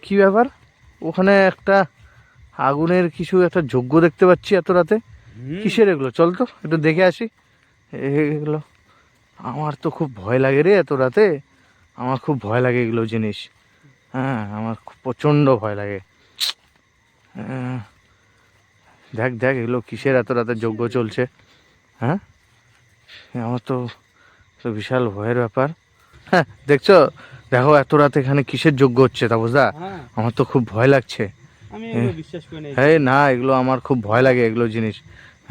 কি ব্যাপার? ওখানে একটা আগুনের কিছু একটা যজ্ঞ দেখতে পাচ্ছি এত রাতে। কিসের এগুলো? চল তো একটু দেখে আসি এগুলো। আমার তো খুব ভয় লাগে রে এত রাতে। আমার খুব ভয় লাগে এগুলো জিনিস। হ্যাঁ, আমার প্রচণ্ড ভয় লাগে। দেখ দেখ এগুলো কিসের এত রাতে যজ্ঞ চলছে। হ্যাঁ, আমার তো তো বিশাল ভয়ের ব্যাপার। হ্যাঁ দেখছো, দেখো এত রাতে এখানে কিসের যজ্ঞ হচ্ছে তা বুঝলা? আমার তো খুব ভয় লাগছে। আমি এগুলো বিশ্বাস করি না। হ্যাঁ না, এগুলো আমার খুব ভয় লাগে এগুলো জিনিস।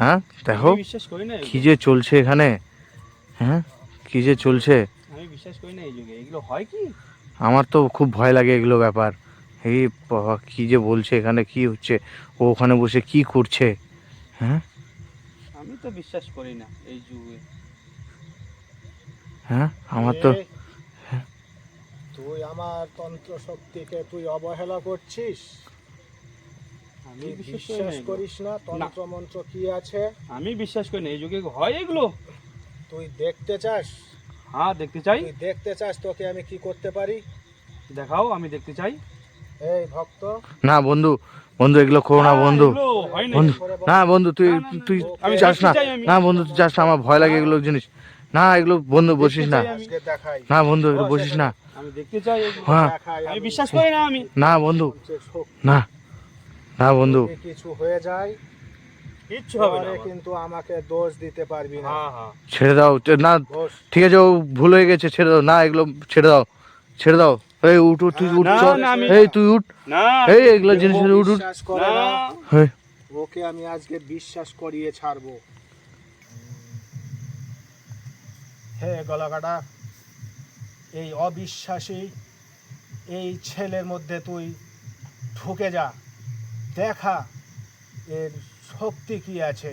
হ্যাঁ দেখো আমি বিশ্বাস করি না কি যে চলছে এখানে। হ্যাঁ, কি যে চলছে। আমি বিশ্বাস করি না এই যুগে এগুলো হয় কি। আমার তো খুব ভয় লাগে এগুলো ব্যাপার। এই বাবা, কি যে বলছে এখানে কি হচ্ছে, ও ওখানে বসে কি করছে। হ্যাঁ, আমি তো বিশ্বাস করি না এই যুগে। হ্যাঁ আমার তো তুই আমার তন্ত্র শক্তিকে তুই অবহেলা করছিস। আমি তুই বিশ্বাস বিশ্বাস করি করিস না তন্ত্র মন্ত্র কি আছে? আমি বিশ্বাস করি না এই যুগে হয় এগুলো। তুই দেখতে চাস? হ্যাঁ দেখতে চাই। তুই দেখতে চাস তোকে আমি কি করতে পারি? দেখাও, আমি দেখতে চাই। এই ভক্ত, না বন্ধু, বন্ধু এগুলো করো না বন্ধু। এগুলো হয় না। বন্ধু না বন্ধু, তুই না, না, না, তুই আমি যাস না। দেখতে চাই আমি। না বন্ধু তুই যাস না, আমার ভয় লাগে এগুলো জিনিস। না এগুলো বন্ধু বসিস না। আজকে দেখাই। না বন্ধু এগুলো বসিস না। আমি দেখতে চাই এগুলো। হ্যাঁ দেখাই আমি বিশ্বাস করি না আমি। না বন্ধু, মন্ত্রের শক্তি। না না বন্ধু। যদি কিছু হয়ে যায় কিচ্ছু হবে না পরে আমার। কিন্তু আমাকে দোষ দিতে পারবি না। হ্যাঁ হ্যাঁ। ছেড়ে দাও না, দোষ ঠিক আছে ও ভুল হয়ে গেছে, ছেড়ে দাও না এগুলো, ছেড়ে দাও ছেড়ে দাও। এই উঠ উঠ, তুই উঠ না, চল। না, আমি- এই তুই উঠ। না এই এগুলো জিনিস উঠ উঠ। বিশ্বাস করে না। না। এই, ওকে আমি আজকে বিশ্বাস করিয়ে ছাড়বো। হে গলাকাটা, এই অবিশ্বাসী এই ছেলের মধ্যে তুই ঢুকে যা, দেখা এর শক্তি কি আছে।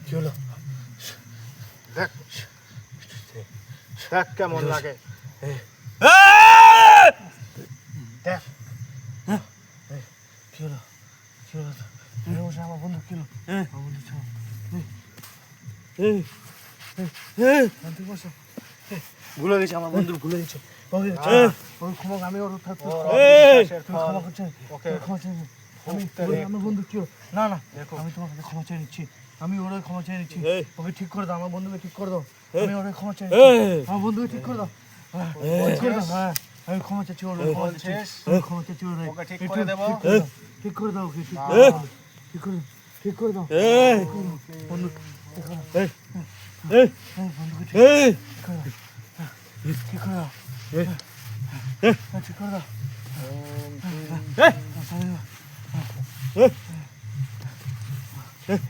কি হলো? দেখ দেখ কেমন লাগে। দেখ কি হলো? কি হলো? আমার বন্ধু কি হলো? আমার বন্ধু ছিল। ভুলে গেছি, আমার বন্ধু ভুলে গেছে। আমি ওর ক্ষমা করছি। ওকে আমার বন্ধু কি হলো? না না দেখো আমি তোমার কাছে ক্ষমা চেয়ে নিচ্ছি। আমি ওর ক্ষমা চেয়ে নিচ্ছি। ওকে ঠিক করে দাও, আমার বন্ধুকে ঠিক করে দাও। আমি ওর ক্ষমা চেয়ে নিচ্ছি। আমার বন্ধুকে ঠিক করে দাও। ঠিক করে দাও। হ্যাঁ আমি ক্ষমা চাচ্ছি, ওর ক্ষমা চাচ্ছি। আমি ক্ষমা চাচ্ছি ওর। ওকে ঠিক করে দেবো। ঠিক করে দাও ওকে, ঠিক করে দাও। ঠিক করে দাও বন্ধু, ঠিক করে দাও। বন্ধুকে ঠিক করে দাও। ঠিক করে দাও। ঠিক করে দাও।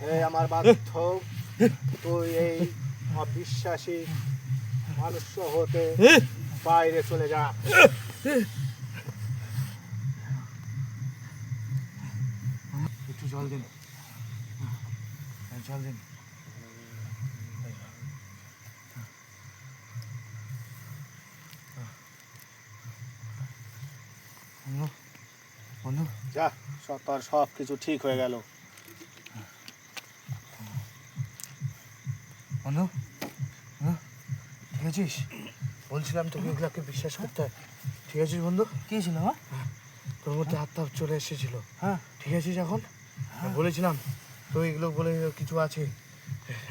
হে আমার বাধ্য, তুই এই অবিশ্বাসী মানুষ হতে বাইরে চলে যা। একটু জল দিন, জল দিন। বন্ধু যা, তোর সব কিছু ঠিক হয়ে গেল। বন্ধু, ঠিক আছিস? বলছিলাম তোকে এগুলোকে বিশ্বাস করতে হয়। ঠিক আছিস বন্ধু? কি ছিল? তোর মধ্যে আত্মা চলে এসেছিল। হ্যাঁ। ঠিক আছিস এখন? আমি বলেছিলাম তো এগুলো বলে কিছু আছে।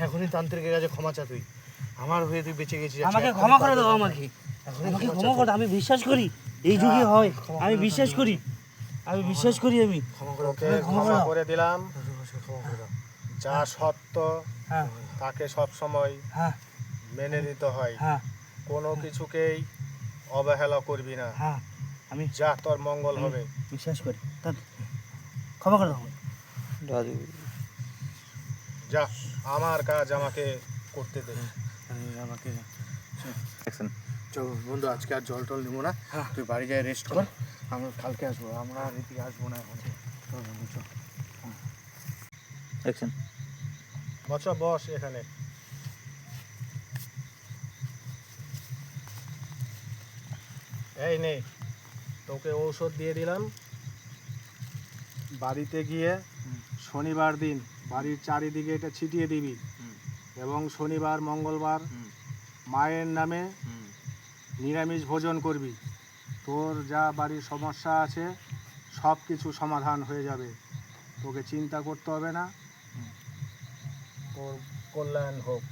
এখনই তান্ত্রিকের কাছে ক্ষমা চা তুই। আমার হয়ে তুই বেঁচে গেছিস। আমাকে ক্ষমা করে দাও। আমাকে আমাকে ক্ষমা করে দাও। আমি বিশ্বাস করি এই যুগে হয়। আমি বিশ্বাস করি, আমি বিশ্বাস করি। আমি ক্ষমা করে ওকে ক্ষমা করে দিলাম। ক্ষমা করে দাও। যা সত্য হ্যাঁ তাকে সব সময় হ্যাঁ মেনে নিতে হয়। হ্যাঁ কোনো কিছুকেই অবহেলা করবি না। হ্যাঁ আমি যা, তোর মঙ্গল হবে। বিশ্বাস করি। তা ক্ষমা করে দাও। যা, আমার কাজ আমাকে করতে দে। আমাকে চল বন্ধু, আজকে আর জল টল নেবো না। তুই বাড়ি যাই রেস্ট কর। আমি কালকে আসবো, আমরা আর এদিকে আসবো না এখন। চল বন্ধু, চল। অ্যাকশন। বচ্চা বস এখানে। এই নে, তোকে ঔষধ দিয়ে দিলাম। বাড়িতে গিয়ে শনিবার দিন বাড়ির চারিদিকে এটা ছিটিয়ে দিবি, এবং শনিবার মঙ্গলবার মায়ের নামে নিরামিষ ভোজন করবি। তোর যা বাড়ির সমস্যা আছে সব কিছু সমাধান হয়ে যাবে, তোকে চিন্তা করতে হবে না, তোর কল্যাণ হোক।